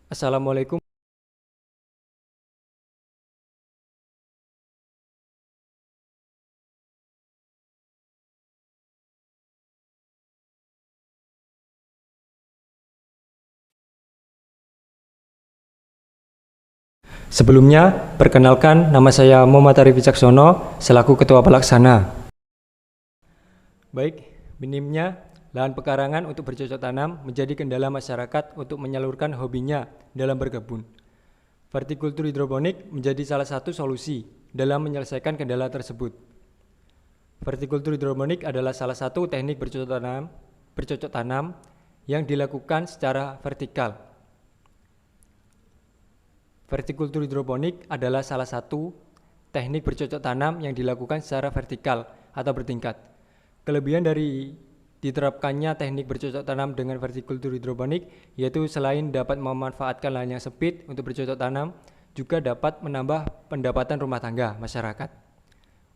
Assalamualaikum. Sebelumnya, perkenalkan nama saya Muhammad Arif Wicaksono selaku Ketua Pelaksana. Baik, minimnya lahan pekarangan untuk bercocok tanam menjadi kendala masyarakat untuk menyalurkan hobinya dalam berkebun. Vertikultur hidroponik menjadi salah satu solusi dalam menyelesaikan kendala tersebut. Vertikultur hidroponik adalah salah satu teknik bercocok tanam yang dilakukan secara vertikal. Vertikultur hidroponik adalah salah satu teknik bercocok tanam yang dilakukan secara vertikal atau bertingkat. Kelebihan dari diterapkannya teknik bercocok tanam dengan vertikultur hidroponik yaitu selain dapat memanfaatkan lahan yang sempit untuk bercocok tanam, juga dapat menambah pendapatan rumah tangga masyarakat.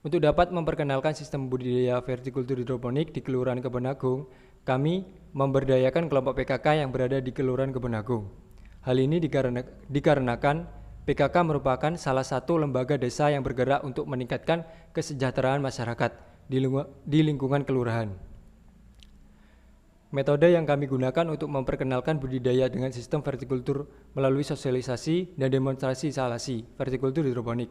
Untuk dapat memperkenalkan sistem budidaya vertikultur hidroponik di Kelurahan Kebonagung, kami memberdayakan kelompok PKK yang berada di Kelurahan Kebonagung. Hal ini dikarenakan PKK merupakan salah satu lembaga desa yang bergerak untuk meningkatkan kesejahteraan masyarakat di lingkungan kelurahan. Metode yang kami gunakan untuk memperkenalkan budidaya dengan sistem vertikultur melalui sosialisasi dan demonstrasi instalasi vertikultur hidroponik,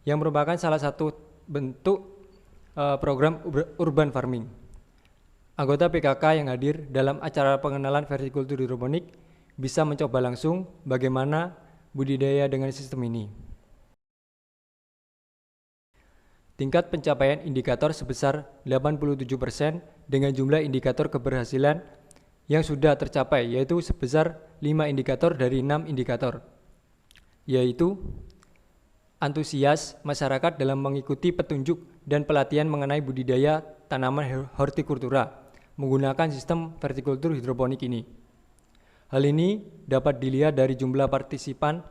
yang merupakan salah satu bentuk program urban farming. Anggota PKK yang hadir dalam acara pengenalan vertikultur hidroponik bisa mencoba langsung bagaimana budidaya dengan sistem ini. Tingkat pencapaian indikator sebesar 87% dengan jumlah indikator keberhasilan yang sudah tercapai, yaitu sebesar 5 indikator dari 6 indikator, yaitu antusias masyarakat dalam mengikuti petunjuk dan pelatihan mengenai budidaya tanaman hortikultura menggunakan sistem vertikultur hidroponik ini. Hal ini dapat dilihat dari jumlah partisipan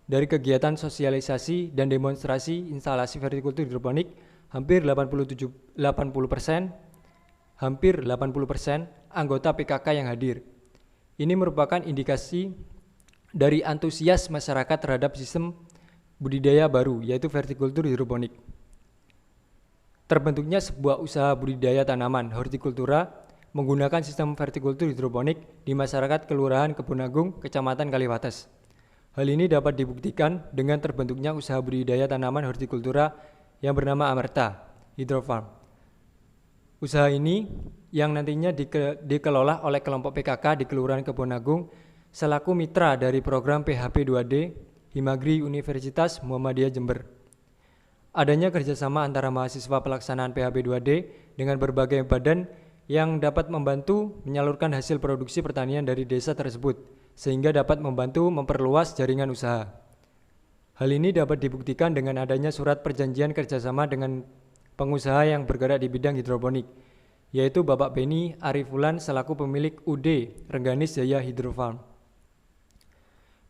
dari kegiatan sosialisasi dan demonstrasi instalasi vertikultur hidroponik hampir 80% anggota PKK yang hadir. Ini merupakan indikasi dari antusias masyarakat terhadap sistem budidaya baru, yaitu vertikultur hidroponik. Terbentuknya sebuah usaha budidaya tanaman hortikultura menggunakan sistem vertikultur hidroponik di masyarakat Kelurahan Kebonagung, Kecamatan Kaliwates. Hal ini dapat dibuktikan dengan terbentuknya usaha budidaya tanaman hortikultura yang bernama Amerta Hydrofarm. Usaha ini yang nantinya dikelola oleh kelompok PKK di Kelurahan Kebonagung selaku mitra dari program PHP 2D Himagri Universitas Muhammadiyah Jember. Adanya kerjasama antara mahasiswa pelaksanaan PHP 2D dengan berbagai badan yang dapat membantu menyalurkan hasil produksi pertanian dari desa tersebut, sehingga dapat membantu memperluas jaringan usaha. Hal ini dapat dibuktikan dengan adanya surat perjanjian kerjasama dengan pengusaha yang bergerak di bidang hidroponik, yaitu Bapak Beni Arifulan selaku pemilik UD Rengganis Jaya Hydrofarm,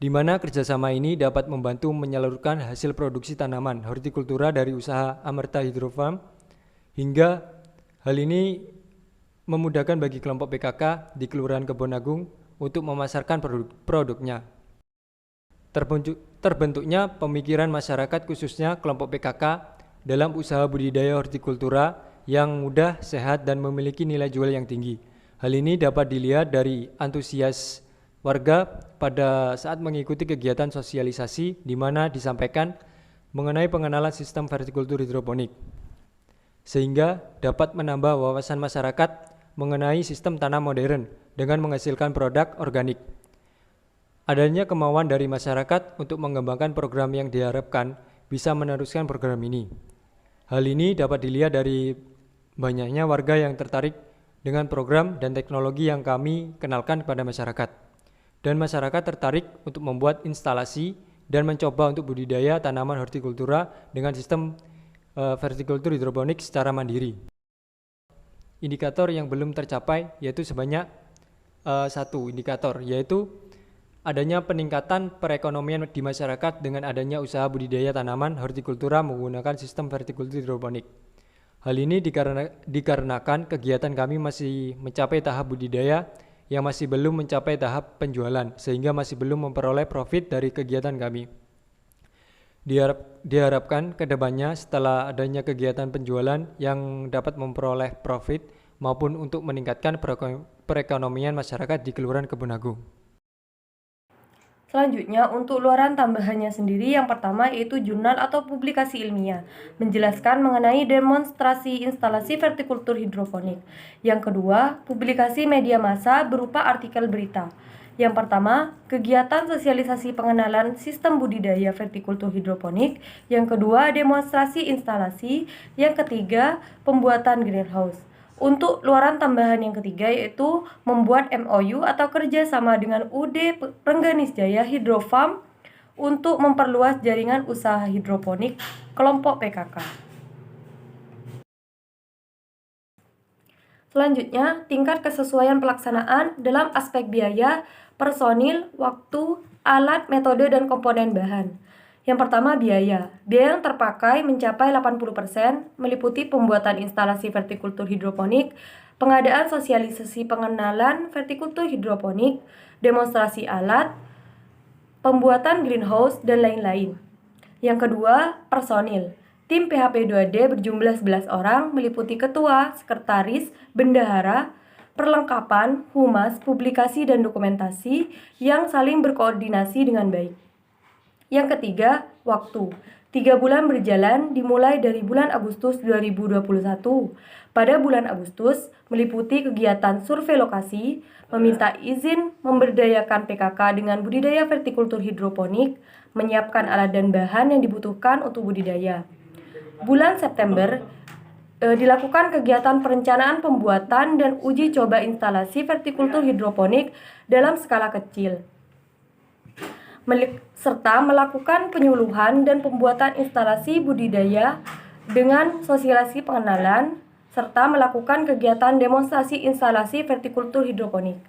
di mana kerjasama ini dapat membantu menyalurkan hasil produksi tanaman hortikultura dari usaha Amerta Hydrofarm, hingga hal ini memudahkan bagi kelompok PKK di Kelurahan Kebonagung untuk memasarkan produknya. Terbentuknya pemikiran masyarakat khususnya kelompok PKK dalam usaha budidaya hortikultura yang mudah, sehat, dan memiliki nilai jual yang tinggi. Hal ini dapat dilihat dari antusias warga pada saat mengikuti kegiatan sosialisasi di mana disampaikan mengenai pengenalan sistem vertikultur hidroponik, sehingga dapat menambah wawasan masyarakat mengenai sistem tanam modern dengan menghasilkan produk organik. Adanya kemauan dari masyarakat untuk mengembangkan program yang diharapkan bisa meneruskan program ini. Hal ini dapat dilihat dari banyaknya warga yang tertarik dengan program dan teknologi yang kami kenalkan kepada masyarakat. Dan masyarakat tertarik untuk membuat instalasi dan mencoba untuk budidaya tanaman hortikultura dengan sistem vertikultur hidroponik secara mandiri. Indikator yang belum tercapai yaitu sebanyak satu indikator, yaitu adanya peningkatan perekonomian di masyarakat dengan adanya usaha budidaya tanaman hortikultura menggunakan sistem vertikultur hidroponik. Hal ini dikarenakan kegiatan kami masih mencapai tahap budidaya yang masih belum mencapai tahap penjualan, sehingga masih belum memperoleh profit dari kegiatan kami. Diharapkan ke depannya setelah adanya kegiatan penjualan yang dapat memperoleh profit maupun untuk meningkatkan perekonomian masyarakat di Kelurahan Kebonagung. Selanjutnya, untuk luaran tambahannya sendiri, yang pertama yaitu jurnal atau publikasi ilmiah, menjelaskan mengenai demonstrasi instalasi vertikultur hidroponik. Yang kedua, publikasi media massa berupa artikel berita. Yang pertama, kegiatan sosialisasi pengenalan sistem budidaya vertikultur hidroponik. Yang kedua, demonstrasi instalasi. Yang ketiga, pembuatan greenhouse. Untuk luaran tambahan yang ketiga yaitu membuat MOU atau kerjasama dengan UD Rengganis Jaya Hydro Farm untuk memperluas jaringan usaha hidroponik kelompok PKK. Selanjutnya, tingkat kesesuaian pelaksanaan dalam aspek biaya, personil, waktu, alat, metode, dan komponen bahan. Yang pertama, biaya. Biaya yang terpakai mencapai 80%, meliputi pembuatan instalasi vertikultur hidroponik, pengadaan sosialisasi pengenalan vertikultur hidroponik, demonstrasi alat, pembuatan greenhouse, dan lain-lain. Yang kedua, personil. Tim PHP 2D berjumlah 11 orang, meliputi ketua, sekretaris, bendahara, perlengkapan, humas, publikasi, dan dokumentasi yang saling berkoordinasi dengan baik. Yang ketiga, waktu. 3 bulan berjalan dimulai dari bulan Agustus 2021. Pada bulan Agustus, meliputi kegiatan survei lokasi, meminta izin memberdayakan PKK dengan budidaya vertikultur hidroponik, menyiapkan alat dan bahan yang dibutuhkan untuk budidaya. Bulan September, dilakukan kegiatan perencanaan pembuatan dan uji coba instalasi vertikultur hidroponik dalam skala kecil, serta melakukan penyuluhan dan pembuatan instalasi budidaya dengan sosialisasi pengenalan, serta melakukan kegiatan demonstrasi instalasi vertikultur hidroponik.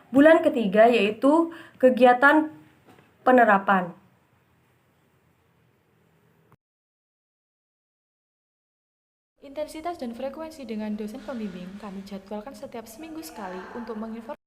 Bulan ketiga yaitu kegiatan penerapan. Intensitas dan frekuensi dengan dosen pembimbing kami jadwalkan setiap seminggu sekali untuk menginformasikan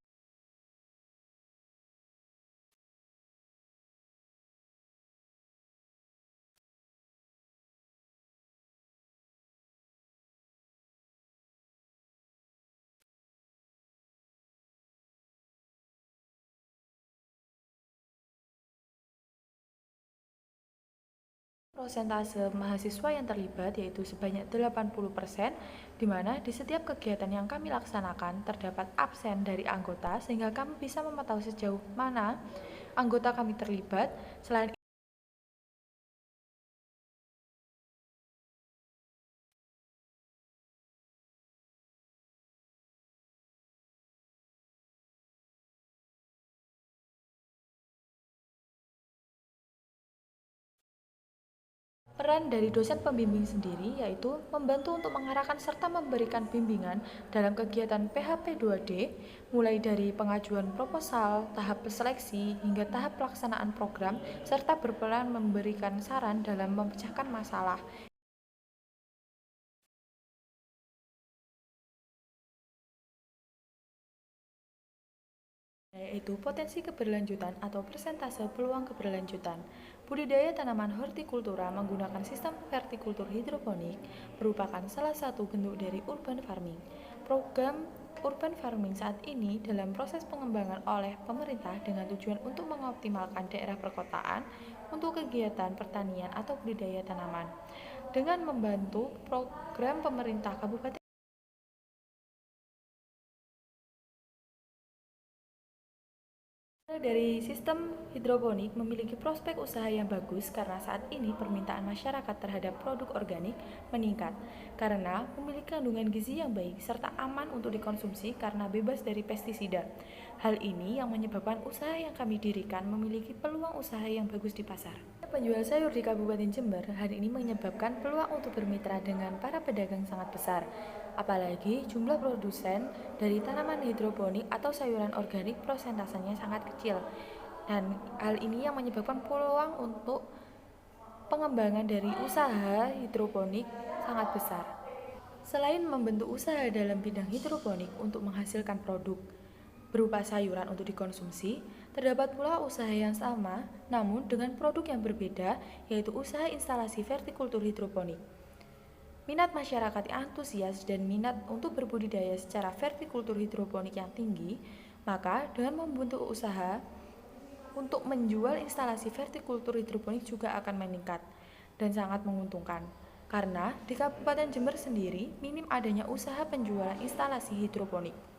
prosentase mahasiswa yang terlibat yaitu sebanyak 80%, di mana di setiap kegiatan yang kami laksanakan terdapat absen dari anggota sehingga kami bisa memantau sejauh mana anggota kami terlibat. Selain peran dari dosen pembimbing sendiri yaitu membantu untuk mengarahkan serta memberikan bimbingan dalam kegiatan PHP 2D, mulai dari pengajuan proposal, tahap seleksi, hingga tahap pelaksanaan program, serta berperan memberikan saran dalam memecahkan masalah. Yaitu potensi keberlanjutan atau persentase peluang keberlanjutan. Budidaya tanaman hortikultura menggunakan sistem vertikultur hidroponik merupakan salah satu bentuk dari urban farming. Program urban farming saat ini dalam proses pengembangan oleh pemerintah dengan tujuan untuk mengoptimalkan daerah perkotaan untuk kegiatan pertanian atau budidaya tanaman. Dengan membantu program pemerintah Kabupaten dari sistem hidroponik memiliki prospek usaha yang bagus karena saat ini permintaan masyarakat terhadap produk organik meningkat karena memiliki kandungan gizi yang baik serta aman untuk dikonsumsi karena bebas dari pestisida. Hal ini yang menyebabkan usaha yang kami dirikan memiliki peluang usaha yang bagus di pasar. Penjual sayur di Kabupaten Jember hari ini menyebabkan peluang untuk bermitra dengan para pedagang sangat besar. Apalagi jumlah produsen dari tanaman hidroponik atau sayuran organik prosentasenya sangat kecil. Dan hal ini yang menyebabkan peluang untuk pengembangan dari usaha hidroponik sangat besar. Selain membentuk usaha dalam bidang hidroponik untuk menghasilkan produk berupa sayuran untuk dikonsumsi. Terdapat pula usaha yang sama, namun dengan produk yang berbeda, yaitu usaha instalasi vertikultur hidroponik. Minat masyarakat yang antusias dan minat untuk berbudidaya secara vertikultur hidroponik yang tinggi, maka dengan membentuk usaha untuk menjual instalasi vertikultur hidroponik juga akan meningkat dan sangat menguntungkan. Karena di Kabupaten Jember sendiri minim adanya usaha penjualan instalasi hidroponik.